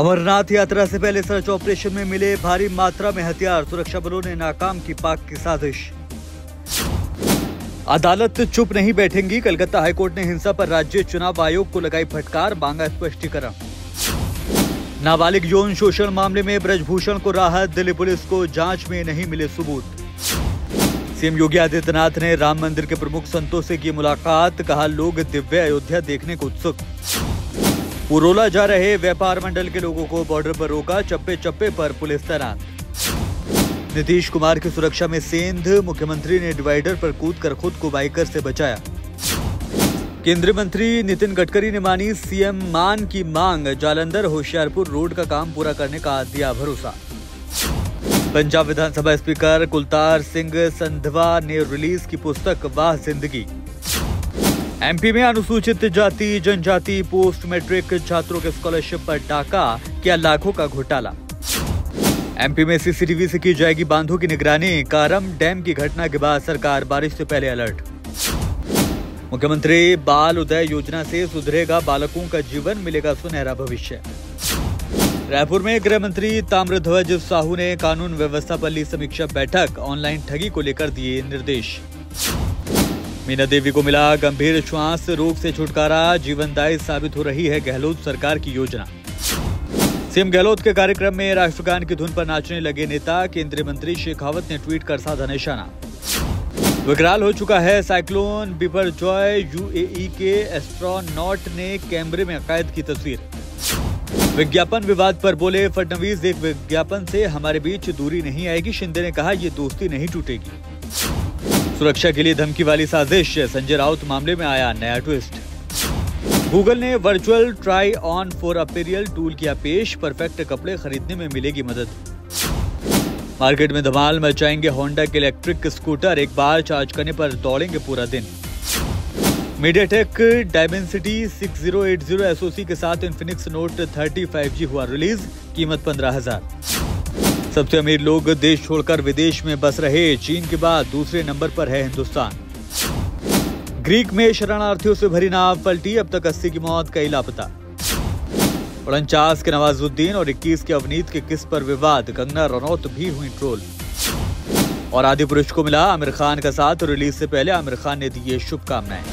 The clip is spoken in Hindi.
अमरनाथ यात्रा से पहले सर्च ऑपरेशन में मिले भारी मात्रा में हथियार, सुरक्षा बलों ने नाकाम की पाक की साजिश। अदालत चुप नहीं बैठेंगी, कलकत्ता हाईकोर्ट ने हिंसा पर राज्य चुनाव आयोग को लगाई फटकार, मांगा स्पष्टीकरण। नाबालिग यौन शोषण मामले में ब्रजभूषण को राहत, दिल्ली पुलिस को जांच में नहीं मिले सबूत। सीएम योगी आदित्यनाथ ने राम मंदिर के प्रमुख संतों से की मुलाकात, कहा लोग दिव्य अयोध्या देखने को उत्सुक। पुरोला जा रहे व्यापार मंडल के लोगों को बॉर्डर पर रोका, चप्पे चप्पे पर पुलिस तैनात। नीतीश कुमार की सुरक्षा में सेंध, मुख्यमंत्री ने डिवाइडर पर कूदकर खुद को बाइकर से बचाया। केंद्रीय मंत्री नितिन गडकरी ने मानी सीएम मान की मांग, जालंधर होशियारपुर रोड का काम पूरा करने का दिया भरोसा। पंजाब विधानसभा स्पीकर कुलतार सिंह संधवा ने रिलीज की पुस्तक वाह जिंदगी। एमपी में अनुसूचित जाति जनजाति पोस्ट मैट्रिक छात्रों के स्कॉलरशिप पर डाका, किया लाखों का घोटाला। एमपी में सीसीटीवी से की जाएगी बांधों की निगरानी, कारम डैम की घटना के बाद सरकार बारिश से पहले अलर्ट। मुख्यमंत्री बाल उदय योजना से सुधरेगा बालकों का जीवन, मिलेगा सुनहरा भविष्य। रायपुर में गृह मंत्री ताम्रध्वज साहू ने कानून व्यवस्था पर ली समीक्षा बैठक, ऑनलाइन ठगी को लेकर दिए निर्देश। मीना देवी को मिला गंभीर श्वास रोग से छुटकारा, जीवनदायी साबित हो रही है गहलोत सरकार की योजना। सीएम गहलोत के कार्यक्रम में राष्ट्रगान की धुन पर नाचने लगे नेता, केंद्रीय मंत्री शेखावत ने ट्वीट कर साधा निशाना। विकराल हो चुका है साइक्लोन बिपरजॉय, यूएई के एस्ट्रोनॉट ने कैमरे में कैद की तस्वीर। विज्ञापन विवाद पर बोले फडणवीस, एक विज्ञापन से हमारे बीच दूरी नहीं आएगी, शिंदे ने कहा ये दोस्ती नहीं टूटेगी। सुरक्षा के लिए धमकी वाली साजिश, संजय राउत मामले में आया नया ट्विस्ट। गूगल ने virtual try on for apparel tool किया पेश, परफेक्ट कपड़े खरीदने में मिलेगी मदद। मार्केट में धमाल मचाएंगे होंडा के इलेक्ट्रिक स्कूटर, एक बार चार्ज करने पर दौड़ेंगे पूरा दिन। मीडियाटेक डायमेंसिटी 6080 एसओसी के साथ इन्फिनिक्स नोट 30 5G हुआ रिलीज, कीमत 15,000। सबसे अमीर लोग देश छोड़कर विदेश में बस रहे, चीन के बाद दूसरे नंबर पर है हिंदुस्तान। ग्रीक में शरणार्थियों से भरी नाव पलटी, अब तक 80 की मौत, कई लापता। 49 के नवाजुद्दीन और 21 के अवनीत के किस पर विवाद, कंगना रनौत भी हुई ट्रोल। और आदि पुरुष को मिला आमिर खान का साथ, रिलीज से पहले आमिर खान ने दी शुभकामनाएं।